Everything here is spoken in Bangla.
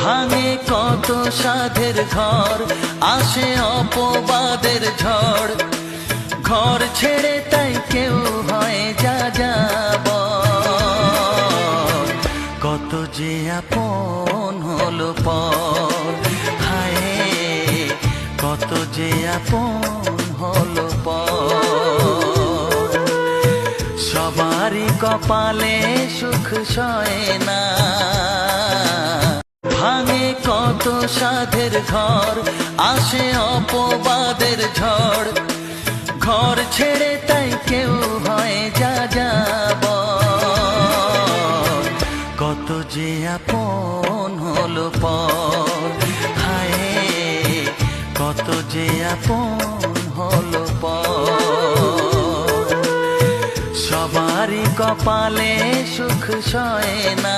ভাঙে কত সাধের ঘর, আসে অপবাদের ঝড়। ঘর ছেড়ে তাই কেউ হয় যা যাব, কত যে আপন হলো পর। হায় কত যে আপন হলো পর। সবারই কপালে সুখ সয় না, ভাঙে কত সাধের ঘর, আসে অপবাদের ঝড়। ঘর ছেড়ে তাই কেউ হয় যা যাব, কত যে আপন হলো পর। হায় কত যে আপন হলো পর। সবারই কপালে সুখ সয় না।